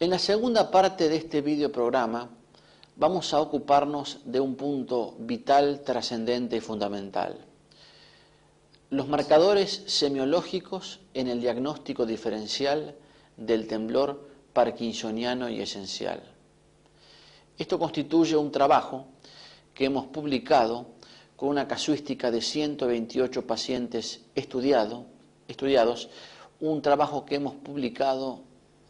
En la segunda parte de este videoprograma vamos a ocuparnos de un punto vital, trascendente y fundamental: los marcadores semiológicos en el diagnóstico diferencial del temblor parkinsoniano y esencial. Esto constituye un trabajo que hemos publicado con una casuística de 128 pacientes estudiados, un trabajo que hemos publicado,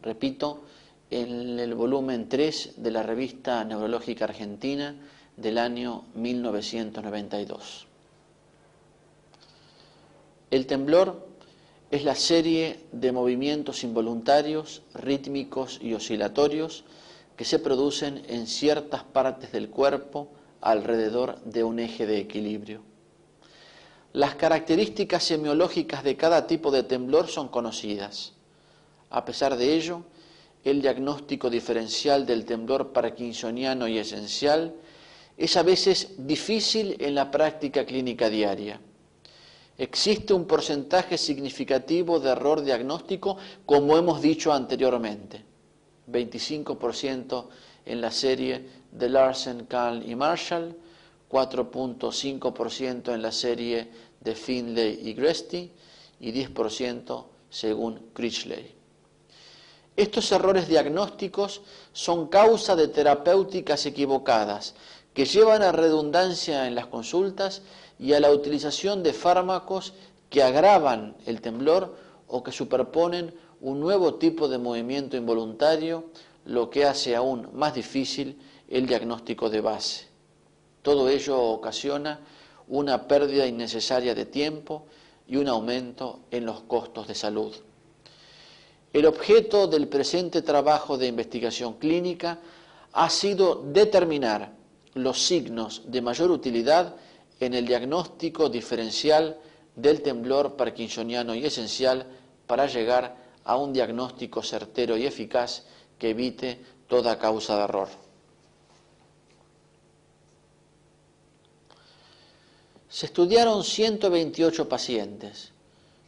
repito, en el volumen 3 de la revista Neurológica Argentina del año 1992. El temblor es la serie de movimientos involuntarios, rítmicos y oscilatorios que se producen en ciertas partes del cuerpo alrededor de un eje de equilibrio. Las características semiológicas de cada tipo de temblor son conocidas. A pesar de ello, el diagnóstico diferencial del temblor parkinsoniano y esencial es a veces difícil en la práctica clínica diaria. Existe un porcentaje significativo de error diagnóstico, como hemos dicho anteriormente, 25% en la serie de Larsen, Kahn y Marshall, 4.5% en la serie de Findlay y Gresti y 10% según Critchley. Estos errores diagnósticos son causa de terapéuticas equivocadas que llevan a redundancia en las consultas y a la utilización de fármacos que agravan el temblor o que superponen un nuevo tipo de movimiento involuntario, lo que hace aún más difícil el diagnóstico de base. Todo ello ocasiona una pérdida innecesaria de tiempo y un aumento en los costos de salud. El objeto del presente trabajo de investigación clínica ha sido determinar los signos de mayor utilidad en el diagnóstico diferencial del temblor parkinsoniano y esencial para llegar a un diagnóstico certero y eficaz que evite toda causa de error. Se estudiaron 128 pacientes,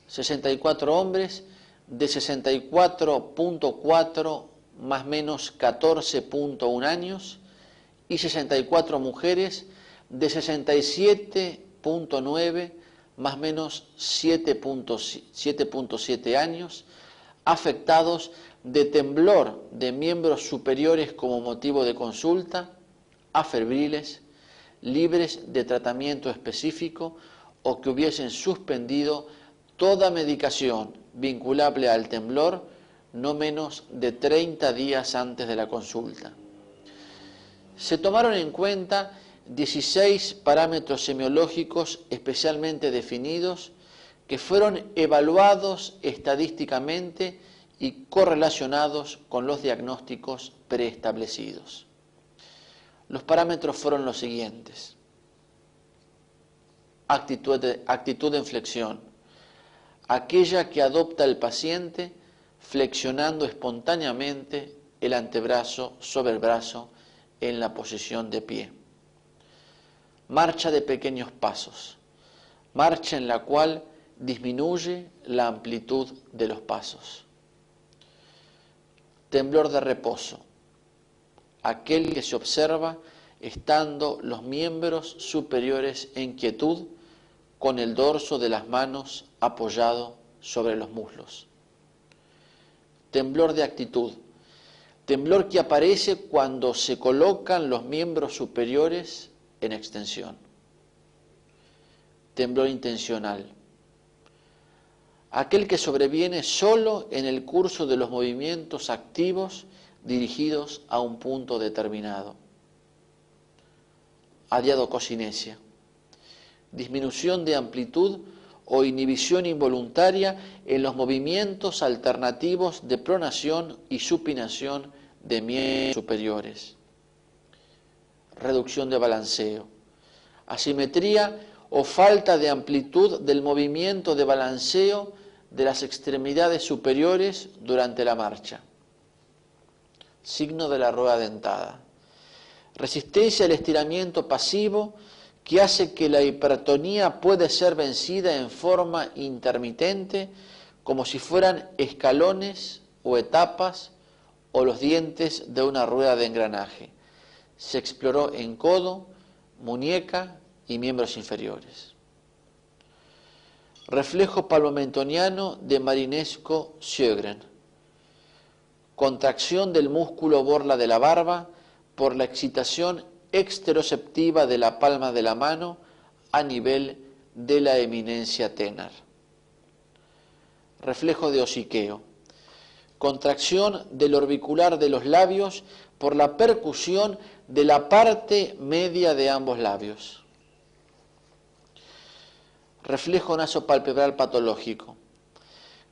64 hombres de 64.4 más menos 14.1 años y 64 mujeres de 67.9 más menos 7.7 años, afectados de temblor de miembros superiores como motivo de consulta, afebriles, libres de tratamiento específico o que hubiesen suspendido toda medicación vinculable al temblor no menos de 30 días antes de la consulta. Se tomaron en cuenta 16 parámetros semiológicos especialmente definidos que fueron evaluados estadísticamente y correlacionados con los diagnósticos preestablecidos. Los parámetros fueron los siguientes: actitud en flexión, aquella que adopta el paciente flexionando espontáneamente el antebrazo sobre el brazo en la posición de pie. Marcha de pequeños pasos, marcha en la cual disminuye la amplitud de los pasos. Temblor de reposo, aquel que se observa estando los miembros superiores en quietud con el dorso de las manos apoyado sobre los muslos. Temblor de actitud, temblor que aparece cuando se colocan los miembros superiores en extensión. Temblor intencional, aquel que sobreviene solo en el curso de los movimientos activos dirigidos a un punto determinado. Adiadococinesia, disminución de amplitud o inhibición involuntaria en los movimientos alternativos de pronación y supinación de miembros superiores. Reducción de balanceo, asimetría o falta de amplitud del movimiento de balanceo de las extremidades superiores durante la marcha. Signo de la rueda dentada, resistencia al estiramiento pasivo que hace que la hipertonía puede ser vencida en forma intermitente, como si fueran escalones o etapas, o los dientes de una rueda de engranaje. Se exploró en codo, muñeca y miembros inferiores. Reflejo palmomentoniano de Marinesco-Sjögren. Contracción del músculo borla de la barba por la excitación exteroceptiva de la palma de la mano a nivel de la eminencia tenar. Reflejo de hociqueo. Contracción del orbicular de los labios por la percusión de la parte media de ambos labios. Reflejo nasopalpebral patológico.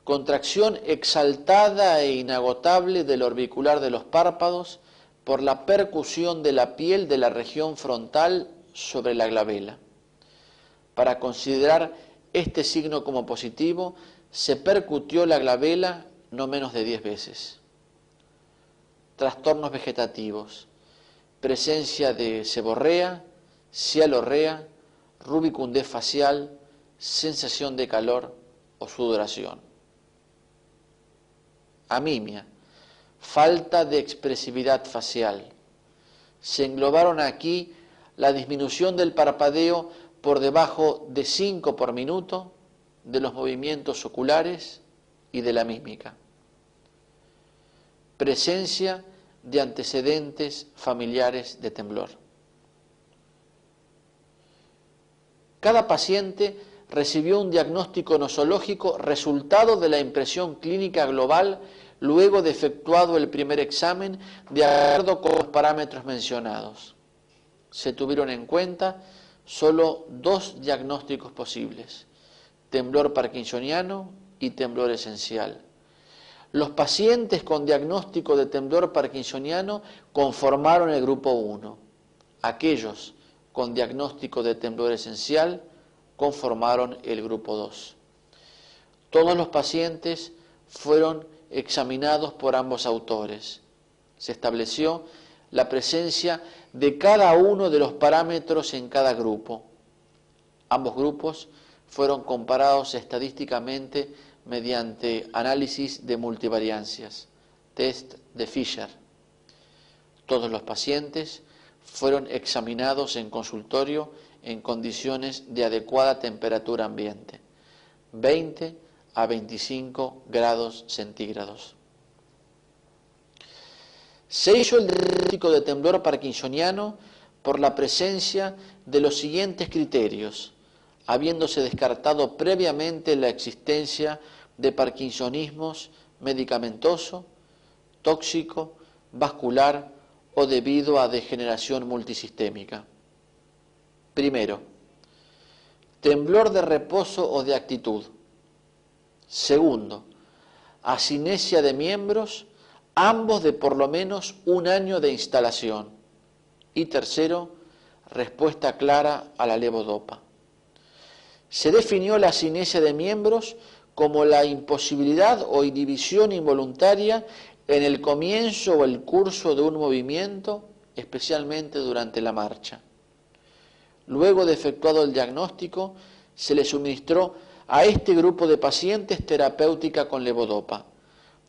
Contracción exaltada e inagotable del orbicular de los párpados por la percusión de la piel de la región frontal sobre la glabela. Para considerar este signo como positivo, se percutió la glabela no menos de 10 veces. Trastornos vegetativos. Presencia de seborrea, cialorrea, rubicundez facial, sensación de calor o sudoración. Amimia, falta de expresividad facial. Se englobaron aquí la disminución del parpadeo por debajo de 5 por minuto, de los movimientos oculares y de la mímica. Presencia de antecedentes familiares de temblor. Cada paciente recibió un diagnóstico nosológico resultado de la impresión clínica global luego de efectuado el primer examen de acuerdo con los parámetros mencionados. Se tuvieron en cuenta solo 2 diagnósticos posibles: temblor parkinsoniano y temblor esencial. Los pacientes con diagnóstico de temblor parkinsoniano conformaron el grupo 1. Aquellos con diagnóstico de temblor esencial conformaron el grupo 2. Todos los pacientes fueron examinados por ambos autores. Se estableció la presencia de cada uno de los parámetros en cada grupo. Ambos grupos fueron comparados estadísticamente mediante análisis de multivariancias, test de Fisher. Todos los pacientes fueron examinados en consultorio en condiciones de adecuada temperatura ambiente, 20 a 25 grados centígrados. Se hizo el diagnóstico de temblor parkinsoniano por la presencia de los siguientes criterios, habiéndose descartado previamente la existencia de parkinsonismos medicamentoso, tóxico, vascular o debido a degeneración multisistémica. Primero, temblor de reposo o de actitud. Segundo, asinesia de miembros, ambos de por lo menos 1 año de instalación. Y tercero, respuesta clara a la levodopa. Se definió la asinesia de miembros como la imposibilidad o inhibición involuntaria en el comienzo o el curso de un movimiento, especialmente durante la marcha. Luego de efectuado el diagnóstico, se le suministró a este grupo de pacientes terapéutica con levodopa.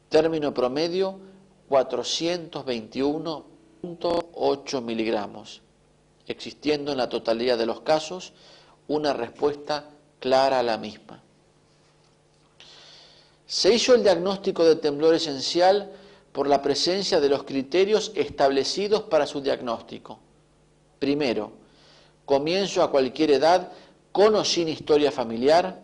Término promedio 421.8 miligramos, existiendo en la totalidad de los casos una respuesta clara a la misma. Se hizo el diagnóstico de temblor esencial por la presencia de los criterios establecidos para su diagnóstico. Primero, comienzo a cualquier edad con o sin historia familiar.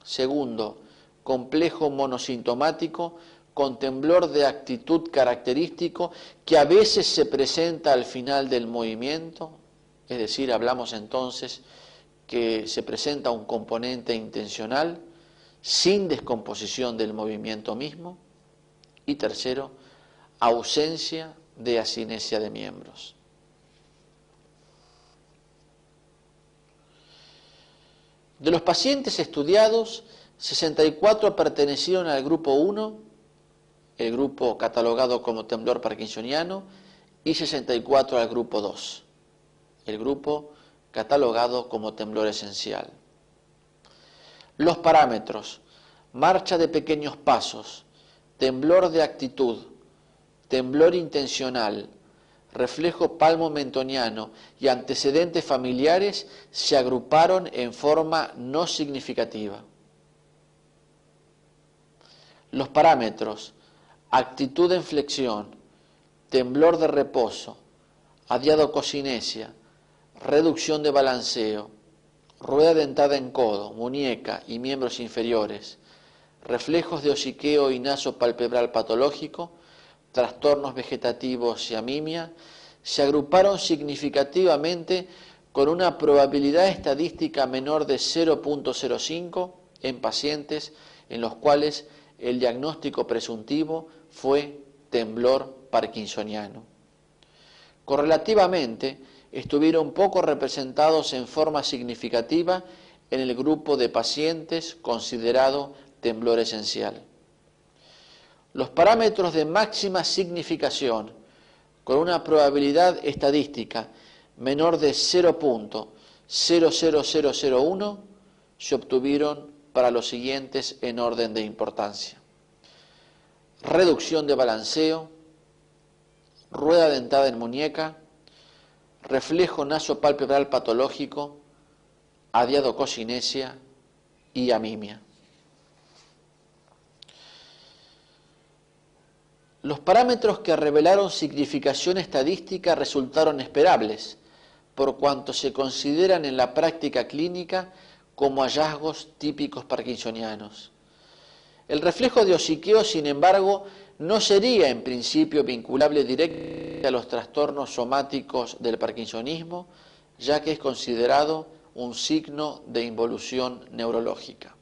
Segundo, complejo monosintomático con temblor de actitud característico que a veces se presenta al final del movimiento, es decir, hablamos entonces que se presenta un componente intencional sin descomposición del movimiento mismo. Y tercero, ausencia de asinesia de miembros. De los pacientes estudiados, 64 pertenecieron al grupo 1, el grupo catalogado como temblor parkinsoniano, y 64 al grupo 2, el grupo catalogado como temblor esencial. Los parámetros: marcha de pequeños pasos, temblor de actitud, temblor intencional, reflejo palmo-mentoniano y antecedentes familiares se agruparon en forma no significativa. Los parámetros: actitud en flexión, temblor de reposo, adiadococinesia, reducción de balanceo, rueda dentada en codo, muñeca y miembros inferiores, reflejos de hociqueo y nasopalpebral patológico, trastornos vegetativos y amimia, se agruparon significativamente con una probabilidad estadística menor de 0.05 en pacientes en los cuales el diagnóstico presuntivo fue temblor parkinsoniano. Correlativamente, estuvieron poco representados en forma significativa en el grupo de pacientes considerado temblor esencial. Los parámetros de máxima significación con una probabilidad estadística menor de 0.00001 se obtuvieron para los siguientes en orden de importancia: reducción de balanceo, rueda dentada en muñeca, reflejo nasopalpebral patológico, adiadococinesia y amimia. Los parámetros que revelaron significación estadística resultaron esperables, por cuanto se consideran en la práctica clínica como hallazgos típicos parkinsonianos. El reflejo de hociqueo, sin embargo, no sería en principio vinculable directamente a los trastornos somáticos del parkinsonismo, ya que es considerado un signo de involución neurológica.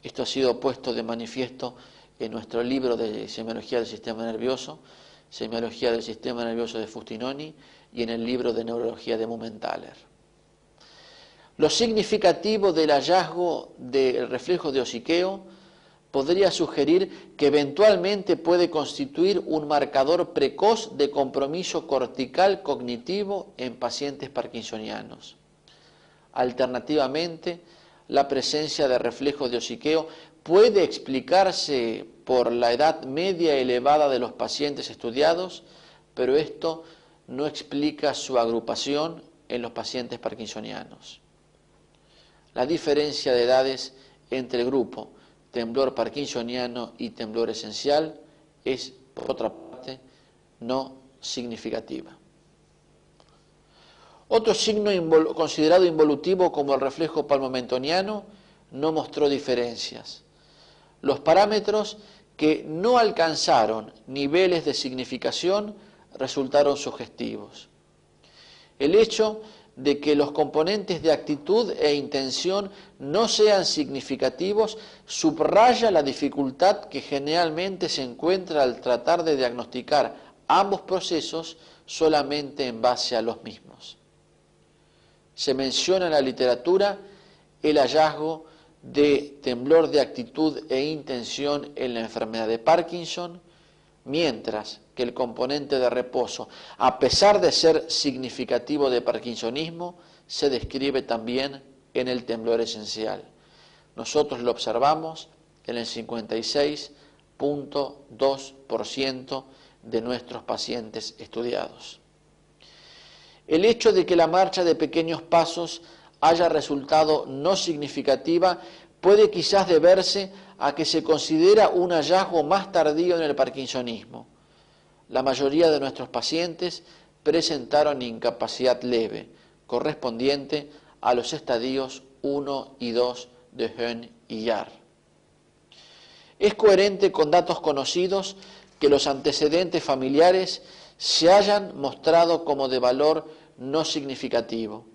Esto ha sido puesto de manifiesto en nuestro libro de semiología del sistema nervioso, semiología del sistema nervioso de Fustinoni, y en el libro de neurología de Mumenthaler. Lo significativo del hallazgo del reflejo de hociqueo podría sugerir que eventualmente puede constituir un marcador precoz de compromiso cortical cognitivo en pacientes parkinsonianos. Alternativamente, la presencia de reflejo de hociqueo puede explicarse por la edad media elevada de los pacientes estudiados, pero esto no explica su agrupación en los pacientes parkinsonianos. La diferencia de edades entre el grupo temblor parkinsoniano y temblor esencial es, por otra parte, no significativa. Otro signo considerado involutivo como el reflejo palmomentoniano no mostró diferencias. Los parámetros que no alcanzaron niveles de significación resultaron sugestivos. El hecho de que los componentes de actitud e intención no sean significativos subraya la dificultad que generalmente se encuentra al tratar de diagnosticar ambos procesos solamente en base a los mismos. Se menciona en la literatura el hallazgo de temblor de actitud e intención en la enfermedad de Parkinson, mientras que el componente de reposo, a pesar de ser significativo de parkinsonismo, se describe también en el temblor esencial. Nosotros lo observamos en el 56.2% de nuestros pacientes estudiados. El hecho de que la marcha de pequeños pasos haya resultado no significativa puede quizás deberse a que se considera un hallazgo más tardío en el parkinsonismo. La mayoría de nuestros pacientes presentaron incapacidad leve, correspondiente a los estadios 1 y 2 de Hoehn y Yahr. Es coherente con datos conocidos que los antecedentes familiares se hayan mostrado como de valor no significativo.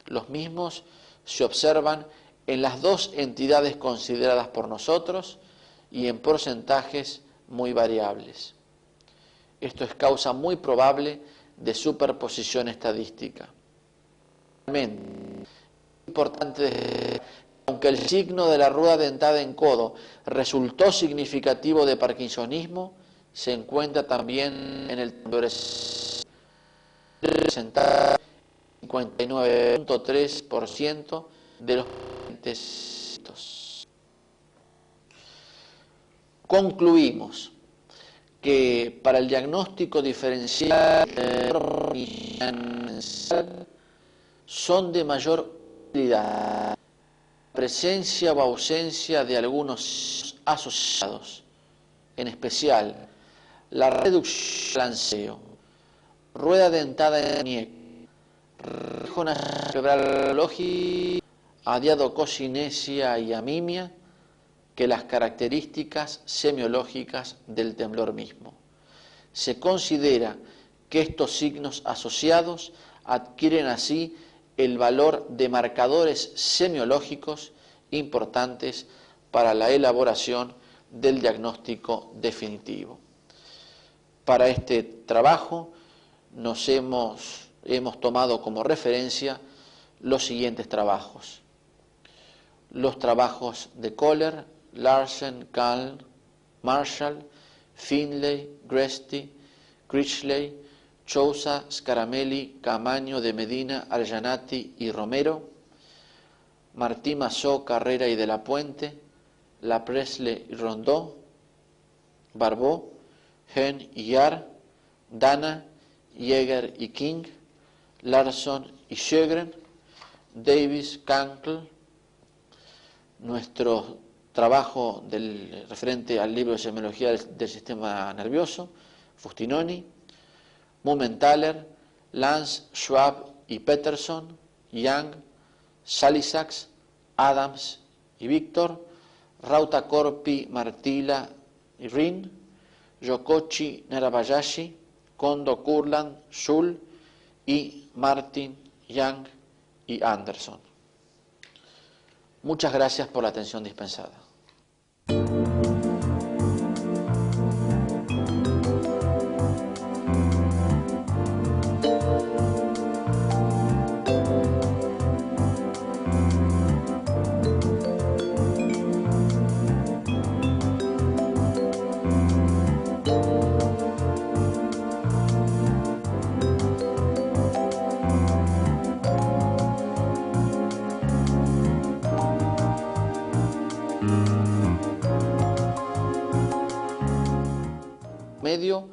Los mismos se observan en las dos entidades consideradas por nosotros y en porcentajes muy variables. Esto es causa muy probable de superposición estadística. Realmente es importante, aunque el signo de la rueda dentada en codo resultó significativo de parkinsonismo, se encuentra también en el temblor presentado 59.3% de los pacientes. Concluimos. que para el diagnóstico diferencial son de mayor utilidad presencia o ausencia de algunos asociados, en especial la reducción del balanceo, rueda dentada en muñeca, región cerebral lógica, adiadococinesia y amimia, que las características semiológicas del temblor mismo. Se considera que estos signos asociados adquieren así el valor de marcadores semiológicos importantes para la elaboración del diagnóstico definitivo. Para este trabajo hemos tomado como referencia los siguientes trabajos. Los trabajos de Kohler, Larsen, Kahn, Marshall, Finlay, Gresty, Critchley, Chousa, Scaramelli, Camaño, de Medina, Arjanati y Romero, Martí, Massó, Carrera y de la Puente, Lapresle y Rondeau, Barbeau, Hen y Yar, Dana, Jäger y King, Larson y Sjögren, Davis, Kankl. Nuestro trabajo referente al libro de semiología del sistema nervioso, Fustinoni, Mumenthaler, Lance, Schwab y Peterson, Young, Salisax, Adams y Víctor, Rautakorpi, Martila y Rin, Yokochi, Narabayashi, Kondo, Kurland, Schul y Martin, Young y Anderson. Muchas gracias por la atención dispensada. Medio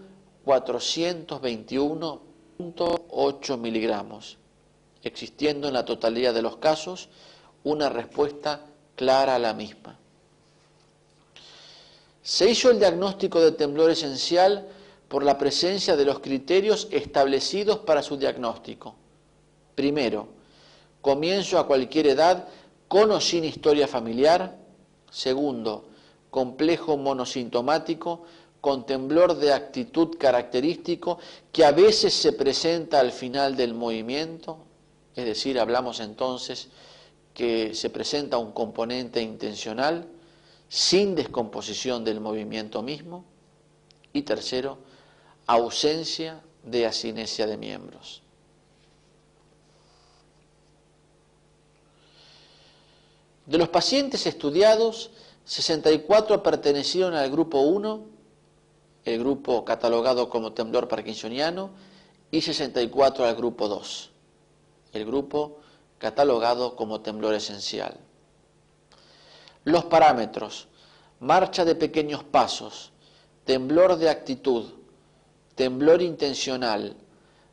421.8 miligramos, existiendo en la totalidad de los casos una respuesta clara a la misma. Se hizo el diagnóstico de temblor esencial por la presencia de los criterios establecidos para su diagnóstico. Primero, comienzo a cualquier edad con o sin historia familiar. Segundo, complejo monosintomático con temblor de actitud característico que a veces se presenta al final del movimiento, es decir, hablamos entonces que se presenta un componente intencional sin descomposición del movimiento mismo. Y tercero, ausencia de asinesia de miembros. De los pacientes estudiados, 64 pertenecieron al grupo 1, el grupo catalogado como temblor parkinsoniano, y 64 al grupo 2, el grupo catalogado como temblor esencial. Los parámetros: marcha de pequeños pasos, temblor de actitud, temblor intencional,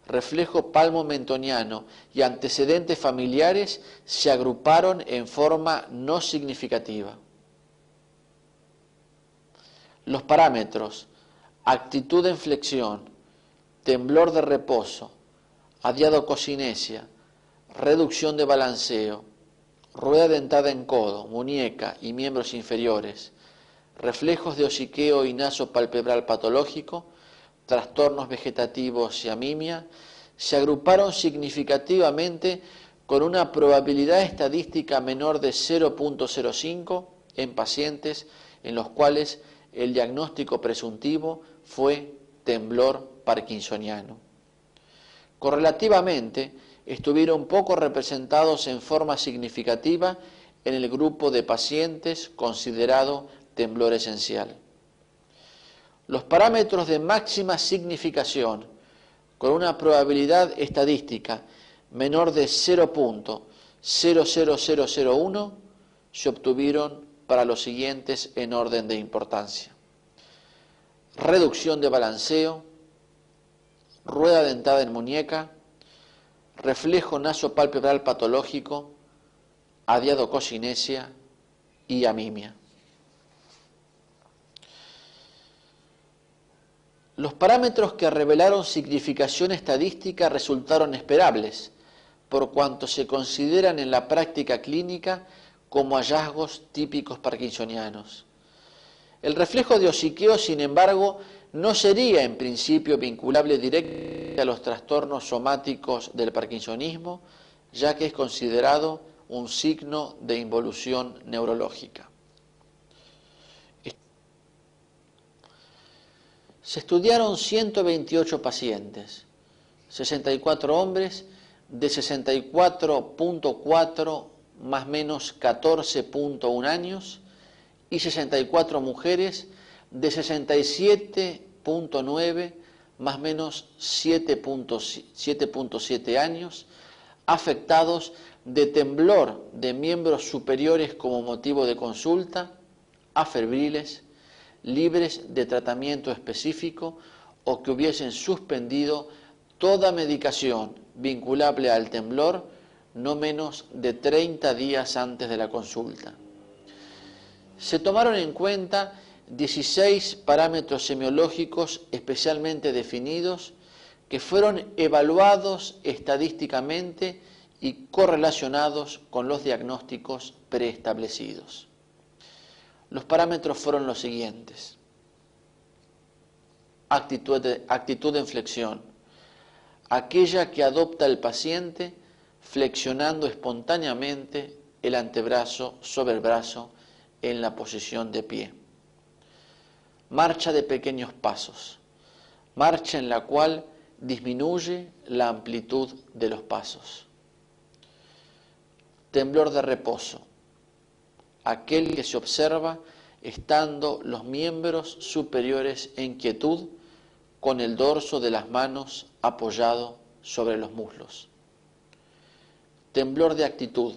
reflejo palmo-mentoniano y antecedentes familiares se agruparon en forma no significativa. Los parámetros: actitud en flexión, temblor de reposo, adiadococinesia, reducción de balanceo, rueda dentada en codo, muñeca y miembros inferiores, reflejos de hociqueo y nasopalpebral patológico, trastornos vegetativos y amimia, se agruparon significativamente con una probabilidad estadística menor de 0.05 en pacientes en los cuales el diagnóstico presuntivo fue temblor parkinsoniano. Correlativamente, estuvieron poco representados en forma significativa en el grupo de pacientes considerado temblor esencial. Los parámetros de máxima significación con una probabilidad estadística menor de 0.00001 se obtuvieron para los siguientes en orden de importancia: reducción de balanceo, rueda dentada en muñeca, reflejo nasopalpebral patológico, adiadococinesia y amimia. Los parámetros que revelaron significación estadística resultaron esperables, por cuanto se consideran en la práctica clínica como hallazgos típicos parkinsonianos. El reflejo de hociqueo, sin embargo, no sería en principio vinculable directamente a los trastornos somáticos del parkinsonismo, ya que es considerado un signo de involución neurológica. Se estudiaron 128 pacientes, 64 hombres de 64.4 más menos 14.1 años y 64 mujeres de 67.9 más menos 7.7 años, afectados de temblor de miembros superiores como motivo de consulta, afebriles, libres de tratamiento específico o que hubiesen suspendido toda medicación vinculable al temblor no menos de 30 días antes de la consulta. Se tomaron en cuenta 16 parámetros semiológicos especialmente definidos que fueron evaluados estadísticamente y correlacionados con los diagnósticos preestablecidos. Los parámetros fueron los siguientes: actitud en flexión, aquella que adopta el paciente flexionando espontáneamente el antebrazo sobre el brazo en la posición de pie. Marcha de pequeños pasos, marcha en la cual disminuye la amplitud de los pasos. Temblor de reposo, aquel que se observa estando los miembros superiores en quietud con el dorso de las manos apoyado sobre los muslos. Temblor de actitud,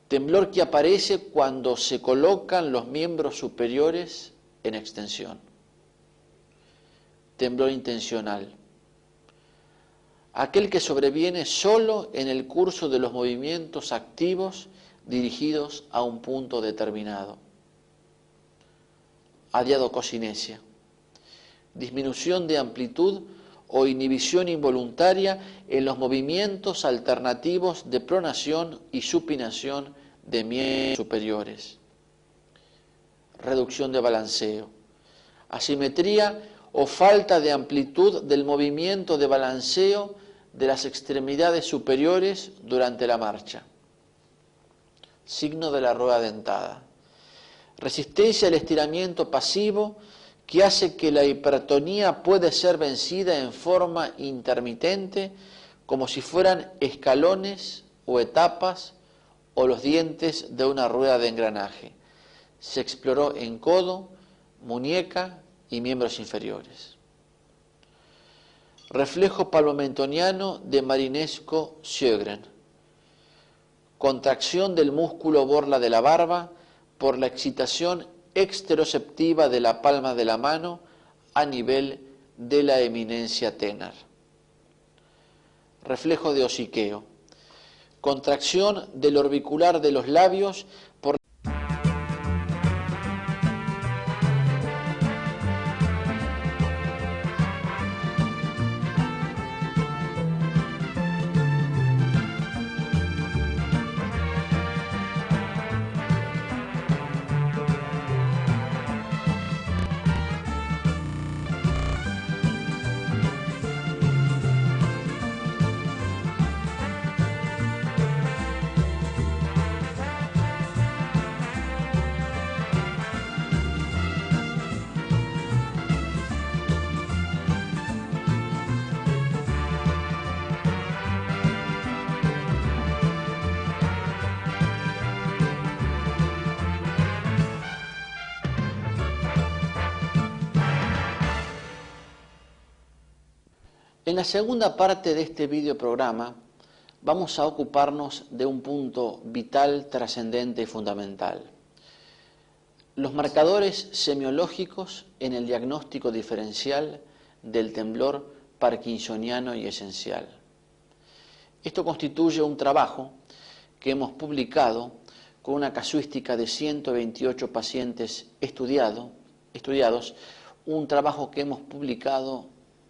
temblor que aparece cuando se colocan los miembros superiores en extensión. Temblor intencional, aquel que sobreviene solo en el curso de los movimientos activos dirigidos a un punto determinado. Adiadococinesia, disminución de amplitud o inhibición involuntaria en los movimientos alternativos de pronación y supinación de miembros superiores. Reducción de balanceo, asimetría o falta de amplitud del movimiento de balanceo de las extremidades superiores durante la marcha. Signo de la rueda dentada, resistencia al estiramiento pasivo que hace que la hipertonía puede ser vencida en forma intermitente, como si fueran escalones o etapas o los dientes de una rueda de engranaje. Se exploró en codo, muñeca y miembros inferiores. Reflejo palmomentoniano de Marinesco-Sjögren. Contracción del músculo borla de la barba por la excitación exteroceptiva de la palma de la mano a nivel de la eminencia tenar. Reflejo de hociqueo. Contracción del orbicular de los labios por En la segunda parte de este videoprograma vamos a ocuparnos de un punto vital, trascendente y fundamental. Los marcadores semiológicos en el diagnóstico diferencial del temblor parkinsoniano y esencial. Esto constituye un trabajo que hemos publicado con una casuística de 128 pacientes estudiados, un trabajo que hemos publicado,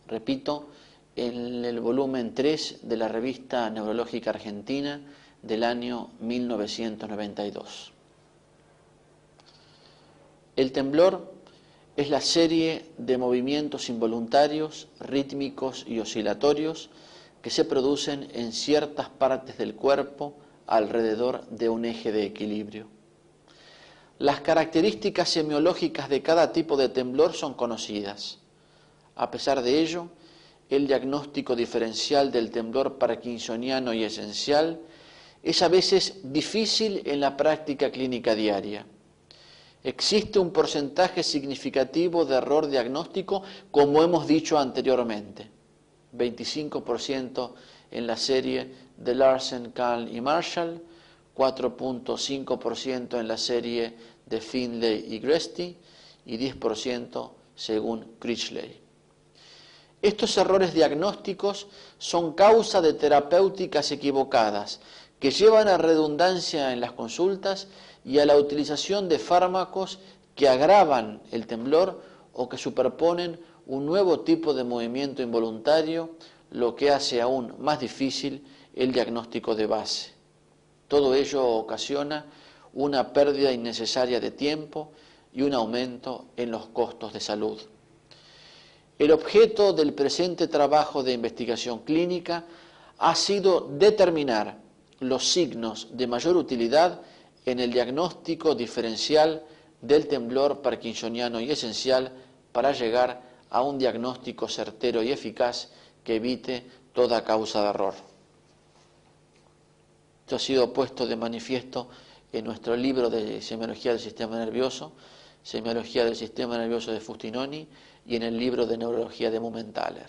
repito, en el volumen 3 de la revista Neurológica Argentina del año 1992. El temblor es la serie de movimientos involuntarios, rítmicos y oscilatorios que se producen en ciertas partes del cuerpo alrededor de un eje de equilibrio. Las características semiológicas de cada tipo de temblor son conocidas. A pesar de ello, el diagnóstico diferencial del temblor parkinsoniano y esencial es a veces difícil en la práctica clínica diaria. Existe un porcentaje significativo de error diagnóstico, como hemos dicho anteriormente. 25% en la serie de Larsen, Kahn y Marshall, 4.5% en la serie de Finlay y Gresti y 10% según Critchley. Estos errores diagnósticos son causa de terapéuticas equivocadas que llevan a redundancia en las consultas y a la utilización de fármacos que agravan el temblor o que superponen un nuevo tipo de movimiento involuntario, lo que hace aún más difícil el diagnóstico de base. Todo ello ocasiona una pérdida innecesaria de tiempo y un aumento en los costos de salud. El objeto del presente trabajo de investigación clínica ha sido determinar los signos de mayor utilidad en el diagnóstico diferencial del temblor parkinsoniano y esencial para llegar a un diagnóstico certero y eficaz que evite toda causa de error. Esto ha sido puesto de manifiesto en nuestro libro de Semiología del Sistema Nervioso, Semiología del Sistema Nervioso de Fustinoni y en el libro de Neurología de Mumenthaler.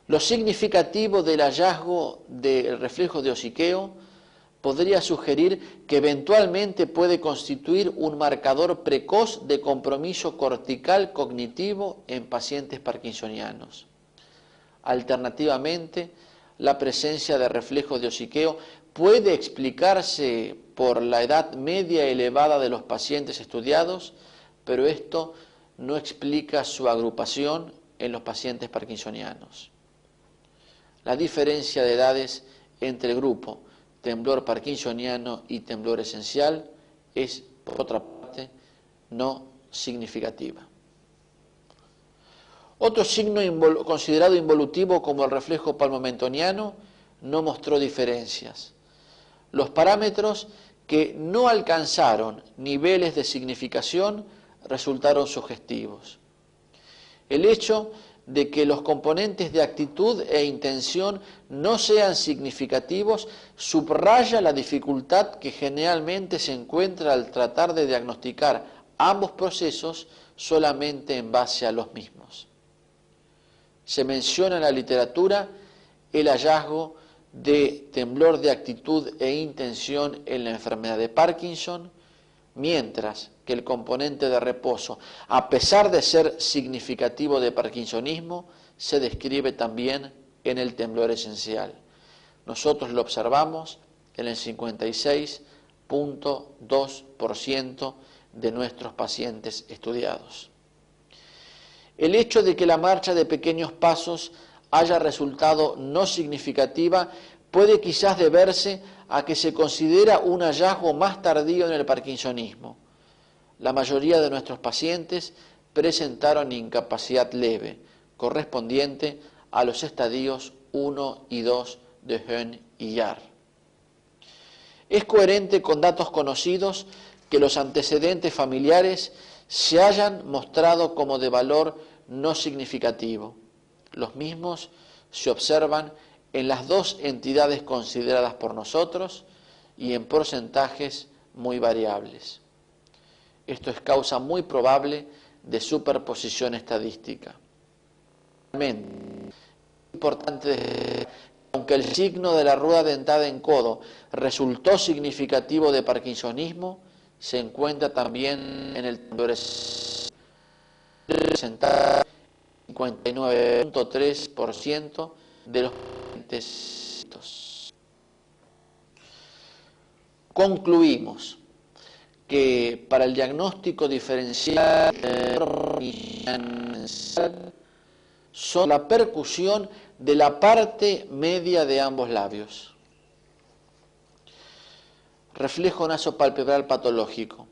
Lo significativo del hallazgo del reflejo de hociqueo podría sugerir que eventualmente puede constituir un marcador precoz de compromiso cortical cognitivo en pacientes parkinsonianos. Alternativamente, la presencia de reflejo de hociqueo puede explicarse por la edad media elevada de los pacientes estudiados, pero esto no explica su agrupación en los pacientes parkinsonianos. La diferencia de edades entre el grupo temblor parkinsoniano y temblor esencial es, por otra parte, no significativa. Otro signo considerado involutivo como el reflejo palmomentoniano no mostró diferencias. Los parámetros que no alcanzaron niveles de significación resultaron sugestivos. El hecho de que los componentes de actitud e intención no sean significativos subraya la dificultad que generalmente se encuentra al tratar de diagnosticar ambos procesos solamente en base a los mismos. Se menciona en la literatura el hallazgo de temblor de actitud e intención en la enfermedad de Parkinson, mientras que el componente de reposo, a pesar de ser significativo de parkinsonismo, se describe también en el temblor esencial. Nosotros lo observamos en el 56.2% de nuestros pacientes estudiados. El hecho de que la marcha de pequeños pasos haya resultado no significativa puede quizás deberse a que se considera un hallazgo más tardío en el parkinsonismo. La mayoría de nuestros pacientes presentaron incapacidad leve, correspondiente a los estadios 1 y 2 de Hoehn y Yahr. Es coherente con datos conocidos que los antecedentes familiares se hayan mostrado como de valor no significativo. Los mismos se observan en las dos entidades consideradas por nosotros y en porcentajes muy variables. Esto es causa muy probable de superposición estadística. Realmente es importante, aunque el signo de la rueda dentada en codo resultó significativo de parkinsonismo, se encuentra también en el temblor esencial, 59.3% de los pacientes. Concluimos que para el diagnóstico diferencial son la percusión de la parte media de ambos labios. Reflejo nasopalpebral patológico.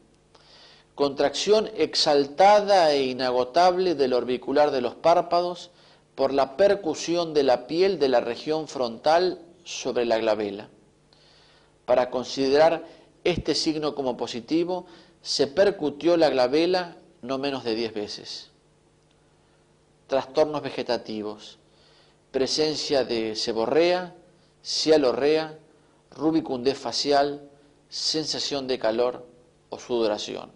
Contracción exaltada e inagotable del orbicular de los párpados por la percusión de la piel de la región frontal sobre la glabela. Para considerar este signo como positivo, se percutió la glabela no menos de 10 veces. Trastornos vegetativos. Presencia de seborrea, cialorrea, rubicundez facial, sensación de calor o sudoración.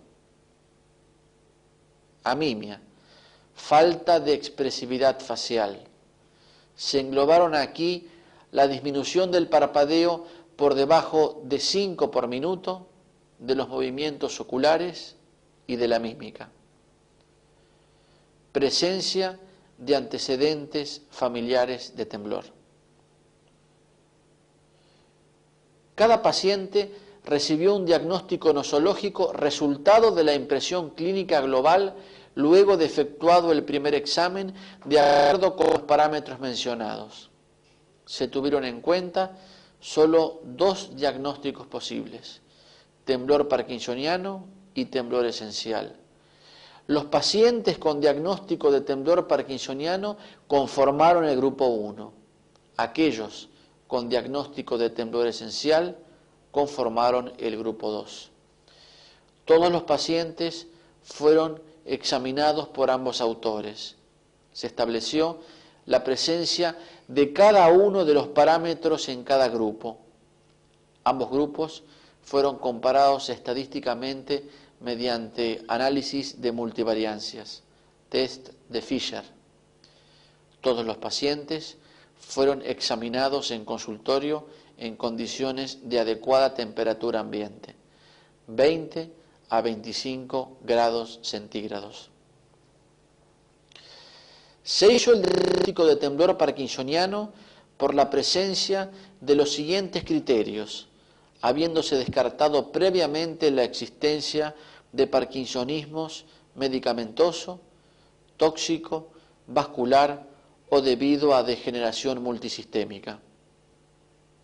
Amimia, falta de expresividad facial. Se englobaron aquí la disminución del parpadeo por debajo de 5 por minuto, de los movimientos oculares y de la mímica. Presencia de antecedentes familiares de temblor. Cada paciente recibió un diagnóstico nosológico resultado de la impresión clínica global luego de efectuado el primer examen de acuerdo con los parámetros mencionados. Se tuvieron en cuenta solo 2 diagnósticos posibles: temblor parkinsoniano y temblor esencial. Los pacientes con diagnóstico de temblor parkinsoniano conformaron el grupo 1. Aquellos con diagnóstico de temblor esencial conformaron el grupo 2. Todos los pacientes fueron examinados por ambos autores. Se estableció la presencia de cada uno de los parámetros en cada grupo. Ambos grupos fueron comparados estadísticamente mediante análisis de multivariancias, test de Fisher. Todos los pacientes fueron examinados en consultorio en condiciones de adecuada temperatura ambiente, 20 a 25 grados centígrados. Se hizo el diagnóstico de temblor parkinsoniano por la presencia de los siguientes criterios, habiéndose descartado previamente la existencia de parkinsonismos medicamentoso, tóxico, vascular o debido a degeneración multisistémica.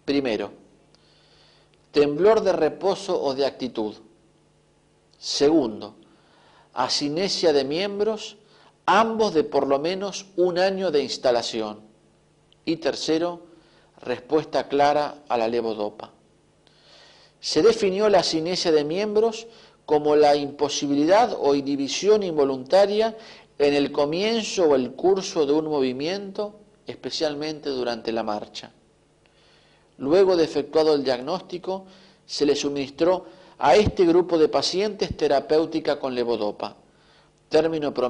Primero, temblor de reposo o de actitud. Segundo, asinesia de miembros, ambos de por lo menos 1 año de instalación. Y tercero, respuesta clara a la levodopa. Se definió la asinesia de miembros como la imposibilidad o inhibición involuntaria en el comienzo o el curso de un movimiento, especialmente durante la marcha. Luego de efectuado el diagnóstico, se le suministró a este grupo de pacientes terapéutica con levodopa, término promedio